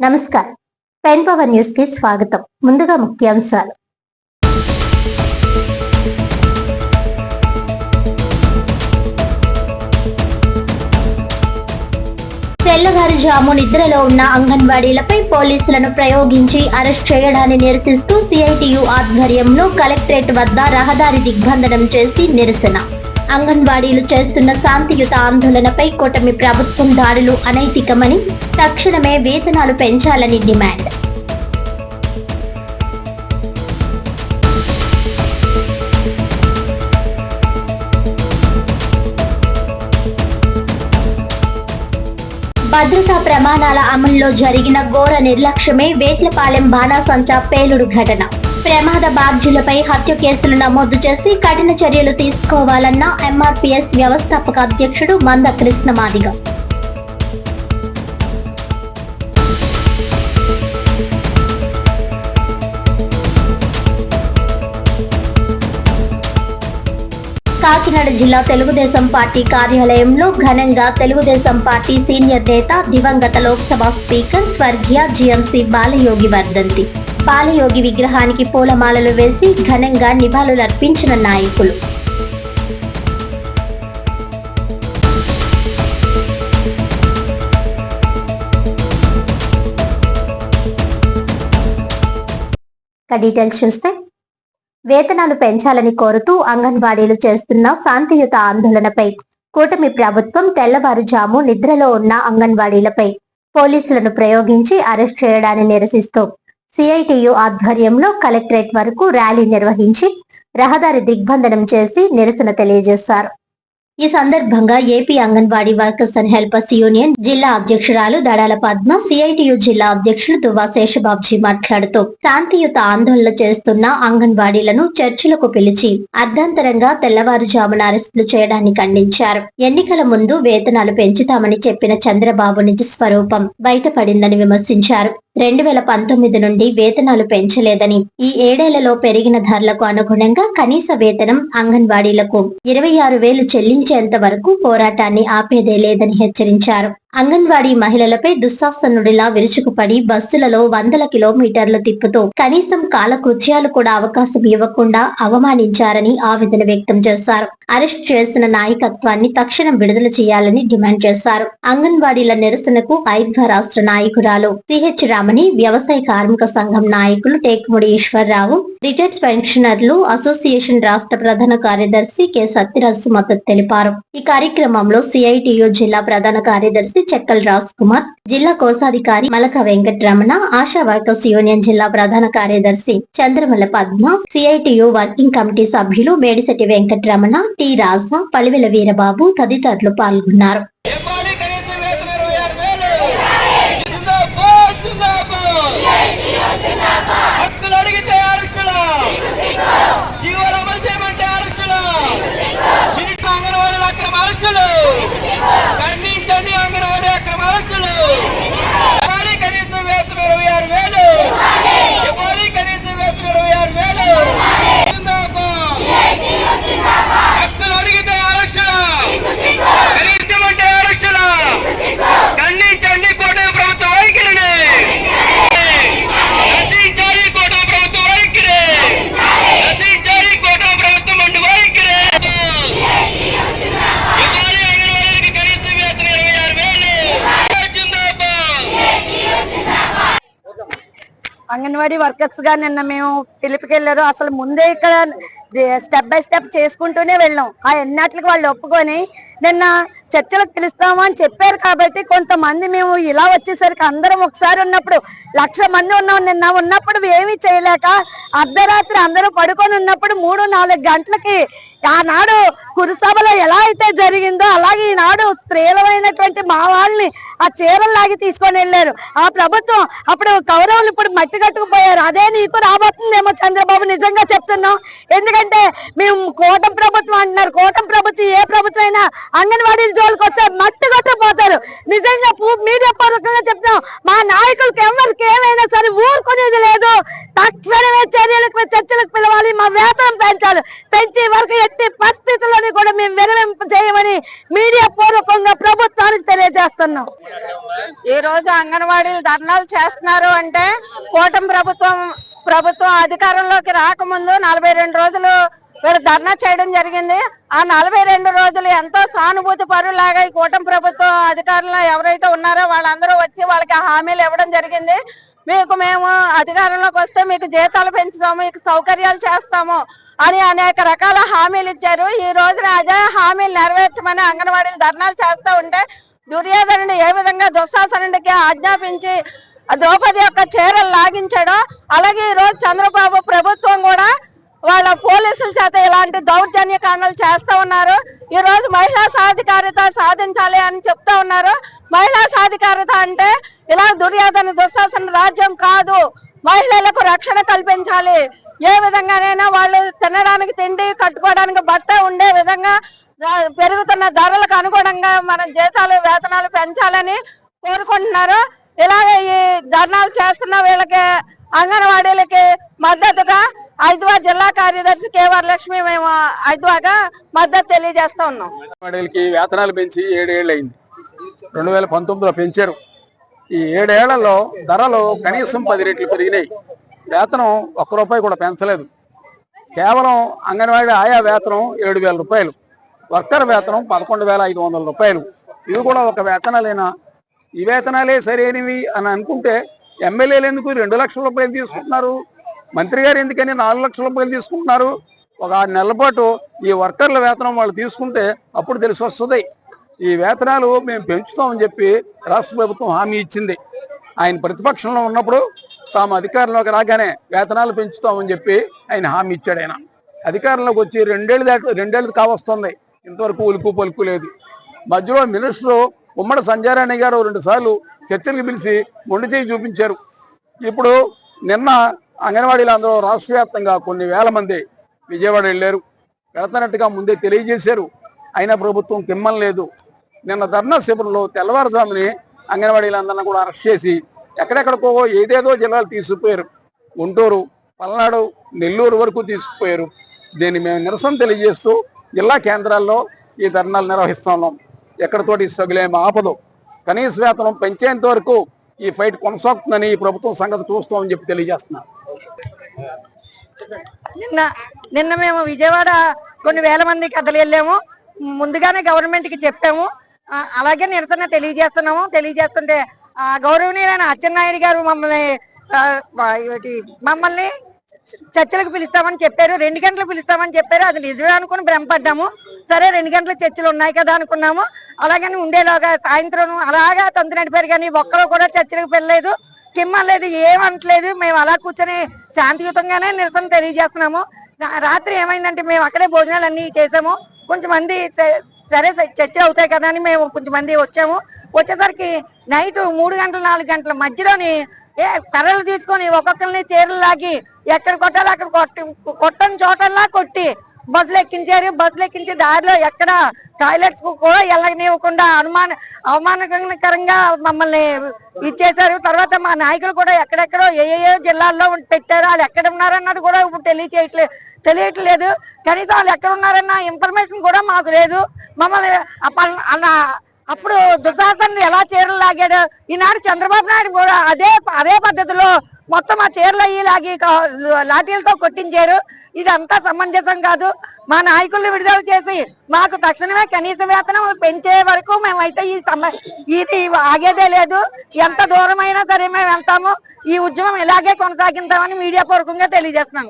నమస్కారం. Pen power news కి స్వాగతం. ముందుగా ముఖ్యాంశాలు. తెల్లవారుజాము నిద్రలో ఉన్న అంగన్వాడీలపై పోలీసులను ప్రయోగించి అరెస్ట్ చేయడాన్ని నిరసిస్తూ సిఐటియు ఆధ్వర్యంలో కలెక్టరేట్ వద్ద రహదారి దిగ్బంధనం చేసి నిరసన. అంగన్వాడీలు చేస్తున్న శాంతియుత ఆందోళనపై కూటమి ప్రభుత్వం దాడులు అనైతికమని, తక్షణమే వేతనాలు పెంచాలని డిమాండ్. భద్రతా ప్రమాణాల అమల్లో జరిగిన ఘోర నిర్లక్ష్యమే వేట్లపాలెం బాణాసంచా పేలుడు ఘటన. ప్రమాద బాధ్యులపై హత్య కేసులు నమోదు చేసి కఠిన చర్యలు తీసుకోవాలన్న ఎంఆర్పీఎస్ వ్యవస్థాపక అధ్యక్షుడు మంద కృష్ణమాదిగ. కాకినాడ జిల్లా తెలుగుదేశం పార్టీ కార్యాలయంలో ఘనంగా తెలుగుదేశం పార్టీ సీనియర్ నేత, దివంగత లోక్సభ స్పీకర్ స్వర్గీయ జిఎంసి బాలయోగి వర్ధంతి. బాలయోగి విగ్రహానికి పూలమాలలు వేసి ఘనంగా నివాళులర్పించిన నాయకులు. డీటెయిల్స్ చూస్తే, వేతనాలు పెంచాలని కోరుతూ అంగన్వాడీలు చేస్తున్న శాంతియుత ఆందోళనపై కూటమి ప్రభుత్వం తెల్లవారుజాము నిద్రలో ఉన్న అంగన్వాడీలపై పోలీసులను ప్రయోగించి అరెస్ట్ చేయడాన్ని నిరసిస్తూ సిఐటియు ఆధ్వర్యంలో కలెక్టరేట్ వరకు ర్యాలీ నిర్వహించి రహదారి దిగ్బంధనం చేసి నిరసన తెలియజేశారు. ఈ సందర్భంగా AP anganwadi workers and helpers union జిల్లా అధ్యక్షురాలు దడాల పద్మ, సిఐటియు జిల్లా అధ్యక్షులు దువ్వా శేషబాబ్జీ మాట్లాడుతూ శాంతియుత ఆందోళన చేస్తున్న అంగన్వాడీలను చర్చలకు పిలిచి అర్ధాంతరంగా తెల్లవారుజామున అరెస్టులు చేయడాన్ని ఖండించారు. ఎన్నికల ముందు వేతనాలు పెంచుతామని చెప్పిన చంద్రబాబు నిజ స్వరూపం బయటపడిందని విమర్శించారు. 2019 నుండి వేతనాలు పెంచలేదని, ఈ 7 ఏళ్లలో పెరిగిన ధరలకు అనుగుణంగా కనీస వేతనం అంగన్వాడీలకు 26,000 చెల్లించేంత వరకు పోరాటాన్ని ఆపేదే లేదని హెచ్చరించారు. అంగన్వాడీ మహిళలపై దుస్సాహనుడిలా విరుచుకుపడి బస్సులలో 100 కిలోమీటర్లు తిప్పుతూ కనీసం కాలకృత్యాలు కూడా అవకాశం ఇవ్వకుండా అవమానించారని ఆవేదన వ్యక్తం చేశారు. అరెస్ట్ చేసిన నాయకత్వాన్ని తక్షణం విడుదల చేయాలని డిమాండ్ చేశారు. అంగన్వాడీల నిరసనకు ఐద్వ రాష్ట్ర నాయకురాలు సిహెచ్ రామని, వ్యవసాయ కార్మిక సంఘం నాయకులు టేకుముడి ఈశ్వర్రావు, రిటైర్డ్ పెన్షనర్లు అసోసియేషన్ రాష్ట్ర ప్రధాన కార్యదర్శి కె సత్యరాజు మద్దతు తెలిపారు. ఈ కార్యక్రమంలో సిఐటియు జిల్లా ప్రధాన కార్యదర్శి చెక్కల్ రాజ్ కుమార్, జిల్లా కోశాధికారి మలక వెంకటరమణ, ఆశా వర్కర్స్ యూనియన్ జిల్లా ప్రధాన కార్యదర్శి Chandramala Padma, CITU working committee సభ్యులు మేడిశెట్టి వెంకటరమణ, టి రాజా, పలివెల వీరబాబు తదితరులు పాల్గొన్నారు. అంగన్వాడీ వర్కర్స్ గా నిన్న మేము పిలుపుకెళ్లారు. అసలు ముందే ఇక్కడ స్టెప్ బై స్టెప్ చేసుకుంటూనే వెళ్ళాం. ఆ ఎన్నాటికి వాళ్ళు ఒప్పుకొని నిన్న చర్చలకు పిలుస్తాము అని చెప్పారు. కాబట్టి కొంతమంది మేము ఇలా వచ్చేసరికి అందరం ఒకసారి ఉన్నప్పుడు 1,00,000 మంది ఉన్నాం. నిన్న ఉన్నప్పుడు ఏమీ చేయలేక అర్ధరాత్రి అందరూ పడుకొని ఉన్నప్పుడు 3-4 గంటలకి ఆనాడు కురుసభలో ఎలా అయితే జరిగిందో అలాగే ఈనాడు స్త్రీలమైనటువంటి మా వాళ్ళని ఆ చీరలు లాగి తీసుకొని వెళ్ళారు. ఆ ప్రభుత్వం అప్పుడు కౌరవులు ఇప్పుడు మట్టి కట్టుకుపోయారు. అదే నీకు రాబోతుందేమో చంద్రబాబు, నిజంగా చెప్తున్నాం. ఎందుకంటే మేము కూటమి ప్రభుత్వం అంటున్నారు. కూటమి ప్రభుత్వం ఏ ప్రభుత్వం అయినా అంగన్వాడీల జోలికి వస్తే మట్టి కట్టుకుపోతారు. నిజంగా మీడియా పూర్వకంగా చెప్తున్నాం. మా నాయకులకి ఎవరికి ఏమైనా సరే ఊరుకునేది లేదు. తక్షణమే చర్చలకు పిలవాలి. మా వేతనం పెంచాలి. పెంచే వరకు ఎట్టి పరిస్థితుల్లోని కూడా మేము విరమింప చేయమని మీడియా పూర్వకంగా ప్రభుత్వానికి తెలియజేస్తున్నాం. ఈ రోజు అంగన్వాడీలు ధర్నాలు చేస్తున్నారు అంటే కూటమి ప్రభుత్వం అధికారంలోకి రాకముందు 42 రోజులు వీళ్ళు ధర్నా చేయడం జరిగింది. ఆ 42 రోజులు ఎంతో సానుభూతి పరులాగా ఈ కూటమి ప్రభుత్వం అధికారంలో ఎవరైతే ఉన్నారో వాళ్ళందరూ వచ్చి వాళ్ళకి హామీలు ఇవ్వడం జరిగింది. మేము అధికారంలోకి వస్తే మీకు జీతాలు పెంచుతాము, మీకు సౌకర్యాలు చేస్తాము అని అనేక రకాల హామీలు ఇచ్చారు. ఈ రోజున అదే హామీలు నెరవేర్చమని అంగన్వాడీలు ధర్నాలు చేస్తూ ఉంటే దుర్యోధనుడు ఏ విధంగా దుశ్శాసనుడికి ఆజ్ఞాపించి ద్రౌపది యొక్క చీరలు లాగించాడో అలాగే ఈ రోజు చంద్రబాబు ప్రభుత్వం కూడా వాళ్ళ పోలీసుల చేత ఇలాంటి దౌర్జన్య కాండలు చేస్తూ ఉన్నారు. ఈ రోజు మహిళా సాధికారత సాధించాలి అని చెప్తా ఉన్నారు. మహిళా సాధికారత అంటే ఇలా దుర్యోధన దుశ్శాసన రాజ్యం కాదు, మహిళలకు రక్షణ కల్పించాలి. ఏ విధంగానైనా వాళ్ళు తినడానికి తిండి, కట్టుకోవడానికి బట్ట ఉండే విధంగా పెరుగుతున్న ధరలకు అనుగుణంగా మన జీతాలు వేతనాలు పెంచాలని కోరుకుంటున్నారు. ఇలాగే ఈ ధర్నాలు చేస్తున్న వీళ్ళకి అంగన్వాడీలకి మద్దతుగా హైదరాబాద్ జిల్లా కార్యదర్శి కె వరలక్ష్మి మేము హైదరాబాద్ మద్దతు తెలియజేస్తా ఉన్నాం. అంగన్వాడీలకి వేతనాలు పెంచి 7 ఏళ్ళు అయింది. 2019లో పెంచారు. ఈ 7 ఏళ్లలో ధరలు కనీసం 10 రెట్లు పెరిగినాయి. వేతనం ₹1 కూడా పెంచలేదు. కేవలం అంగన్వాడీ ఆయా వేతనం 7,000 రూపాయలు, వర్కర్ వేతనం 11,500 రూపాయలు. ఇవి కూడా ఒక వేతనాలేనా? ఈ వేతనాలే సరైనవి అని అనుకుంటే ఎమ్మెల్యేలు ఎందుకు 2 లక్షల రూపాయలు తీసుకుంటున్నారు? మంత్రి గారు ఎందుకని 4 లక్షల రూపాయలు తీసుకుంటున్నారు? ఒక 6 నెలల పాటు ఈ వర్కర్ల వేతనం వాళ్ళు తీసుకుంటే అప్పుడు తెలిసి వస్తుంది. ఈ వేతనాలు మేము పెంచుతామని చెప్పి రాష్ట్ర ప్రభుత్వం హామీ ఇచ్చింది. ఆయన ప్రతిపక్షంలో ఉన్నప్పుడు తాము అధికారంలోకి రాగానే వేతనాలు పెంచుతామని చెప్పి ఆయన హామీ ఇచ్చాడు. ఆయన అధికారంలోకి వచ్చి 2 ఏళ్ళు కావస్తుంది, ఇంతవరకు ఉలుకు పలుకు లేదు. మధ్యలో మినిస్టరు ఉమ్మడి సంజయరాణి గారు 2 సార్లు చర్చలకు పిలిచి మొండి చేయి చూపించారు. ఇప్పుడు నిన్న అంగన్వాడీలు అందరూ రాష్ట్ర వ్యాప్తంగా కొన్ని వేల మంది విజయవాడ వెళ్ళారు. వెళుతున్నట్టుగా ముందే తెలియజేశారు. అయినా ప్రభుత్వం కిమ్మం లేదు. నిన్న ధర్నా శిబిరంలో తెల్లవారుజాముని అంగన్వాడీలందరినీ కూడా అరెస్ట్ చేసి ఎక్కడెక్కడికో ఏదేదో జిల్లాలు తీసుకుపోయారు. గుంటూరు, పల్నాడు, నెల్లూరు వరకు తీసుకుపోయారు. దీన్ని మేము నిరసన తెలియజేస్తూ జిల్లా కేంద్రాల్లో ఈ ధర్నాలు నిర్వహిస్తున్నాం. ఎక్కడితోటి సగులేమో ఆపదు. కనీస వేతనం పెంచేంత వరకు ఈ ఫైట్ కొనసాగుతుందని ఈ ప్రభుత్వం సంగతి చూస్తామని చెప్పి తెలియజేస్తున్నాం. నిన్న మేము విజయవాడ కొన్ని వేల మంది కథలు వెళ్ళాము. ముందుగానే గవర్నమెంట్ కి చెప్పాము. అలాగే నిరసన తెలియజేస్తుంటే గౌరవనీయులైన అచ్చెన్నాయుడు గారు మమ్మల్ని చర్చలకు పిలుస్తామని చెప్పారు. 2 గంటలు పిలుస్తామని చెప్పారు. అది నిజమే అనుకుని భ్రమపడ్డాము. సరే 2 గంటల చర్చలు ఉన్నాయి కదా అనుకున్నాము. అలాగని ఉండేలాగా సాయంత్రం అలాగా తంతు నడిపారు. కానీ ఒక్కరు కూడా చర్చలకు వెళ్ళలేదు, కిమ్మలేదు, ఏమంటలేదు. మేము అలా కూర్చొని శాంతియుతంగానే నిరసన తెలియజేస్తున్నాము. రాత్రి ఏమైందంటే మేము అక్కడే భోజనాలు అన్ని చేసాము. కొంచెం మంది సరే చర్చలు అవుతాయి కదా అని మేము కొంచెం మంది వచ్చేసరికి నైట్ 3 గంటలు 4 గంటల మధ్యలోని కర్రలు తీసుకొని ఒక్కొక్కరిని చీరలు లాగి ఎక్కడ కొట్టాలి అక్కడ కొట్టని చోటల్లా కొట్టి బస్సులు ఎక్కించి దారిలో ఎక్కడ టాయిలెట్స్ కూడా వెళ్ళనివ్వకుండా అవమానకరంగా మమ్మల్ని ఇచ్చేశారు. తర్వాత మా నాయకులు కూడా ఎక్కడెక్కడో ఏ జిల్లాల్లో పెట్టారు. వాళ్ళు ఎక్కడ ఉన్నారన్నది కూడా ఇప్పుడు తెలియట్లేదు. కనీసం వాళ్ళు ఎక్కడ ఉన్నారన్న ఇన్ఫర్మేషన్ కూడా మాకు లేదు. మమ్మల్ని అప్పుడు దుశ్శాసనుడు ఎలా చీరలు లాగాడు, ఈనాడు చంద్రబాబు నాయుడు కూడా అదే పద్ధతిలో మొత్తం ఆ చీరలు అయ్యి లాగి లాఠీలతో కొట్టించారు. ఇదంతా సమంజసం కాదు. మా నాయకుల్ని విడుదల చేసి మాకు తక్షణమే కనీస వేతనం పెంచే వరకు మేమైతే ఇది ఆగేదే లేదు. ఎంత దూరమైనా సరే మేము వెళ్తాము. ఈ ఉద్యమం ఇలాగే కొనసాగిస్తామని మీడియా పూర్వకంగా తెలియజేస్తున్నాము.